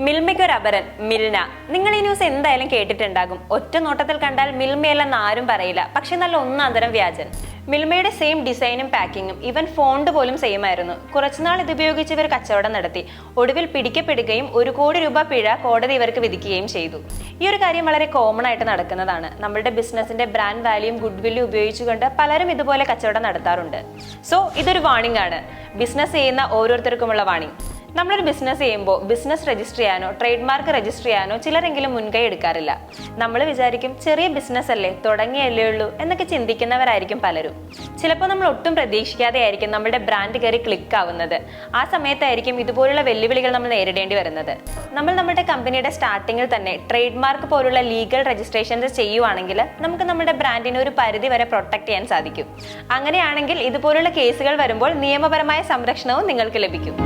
മിൽമയ്ക്ക് ഒരു അപരൻ മിൽന. നിങ്ങൾ ഈ ന്യൂസ് എന്തായാലും കേട്ടിട്ടുണ്ടാകും. ഒറ്റ നോട്ടത്തിൽ കണ്ടാൽ മിൽമയല്ലെന്ന് ആരും പറയില്ല, പക്ഷെ നല്ല ഒന്നാന്തരം വ്യാജൻ. മിൽമയുടെ സെയിം ഡിസൈനും പാക്കിങ്ങും ഈവൻ ഫോണ്ട് പോലും സെയിം ആയിരുന്നു. കുറച്ചുനാൾ ഇത് ഉപയോഗിച്ച് ഇവർ കച്ചവടം നടത്തി. ഒടുവിൽ പിടിക്കപ്പെടുകയും 1 കോടി രൂപ പിഴ കോടതി ഇവർക്ക് വിധിക്കുകയും ചെയ്തു. ഈ ഒരു കാര്യം വളരെ കോമൺ ആയിട്ട് നടക്കുന്നതാണ്. നമ്മളുടെ ബിസിനസിന്റെ ബ്രാൻഡ് വാല്യൂയും ഗുഡ് വില്ലും ഉപയോഗിച്ചുകൊണ്ട് പലരും ഇതുപോലെ കച്ചവടം നടത്താറുണ്ട്. സോ ഇതൊരു വാണിംഗ് ആണ്, ബിസിനസ് ചെയ്യുന്ന ഓരോരുത്തർക്കുമുള്ള വാണിംഗ്. നമ്മളൊരു ബിസിനസ് ചെയ്യുമ്പോൾ ബിസിനസ് രജിസ്റ്റർ ചെയ്യാനോ ട്രേഡ് മാർക്ക് രജിസ്റ്റർ ചെയ്യാനോ ചിലരെങ്കിലും മുൻകൈ എടുക്കാറില്ല. നമ്മൾ വിചാരിക്കും ചെറിയ ബിസിനസ് അല്ലേ, തുടങ്ങിയല്ലേ ഉള്ളൂ എന്നൊക്കെ ചിന്തിക്കുന്നവരായിരിക്കും പലരും. ചിലപ്പോൾ നമ്മൾ ഒട്ടും പ്രതീക്ഷിക്കാതെ ആയിരിക്കും നമ്മുടെ ബ്രാൻഡ് കയറി ക്ലിക്ക് ആവുന്നത്. ആ സമയത്തായിരിക്കും ഇതുപോലുള്ള വെല്ലുവിളികൾ നമ്മൾ നേരിടേണ്ടി വരുന്നത്. നമ്മൾ നമ്മുടെ കമ്പനിയുടെ സ്റ്റാർട്ടിങ്ങിൽ തന്നെ ട്രേഡ് മാർക്ക് പോലുള്ള ലീഗൽ രജിസ്ട്രേഷൻസ് ചെയ്യുവാണെങ്കിൽ നമുക്ക് നമ്മുടെ ബ്രാൻഡിനെ ഒരു പരിധി വരെ പ്രൊട്ടക്ട് ചെയ്യാൻ സാധിക്കും. അങ്ങനെയാണെങ്കിൽ ഇതുപോലുള്ള കേസുകൾ വരുമ്പോൾ നിയമപരമായ സംരക്ഷണവും നിങ്ങൾക്ക് ലഭിക്കും.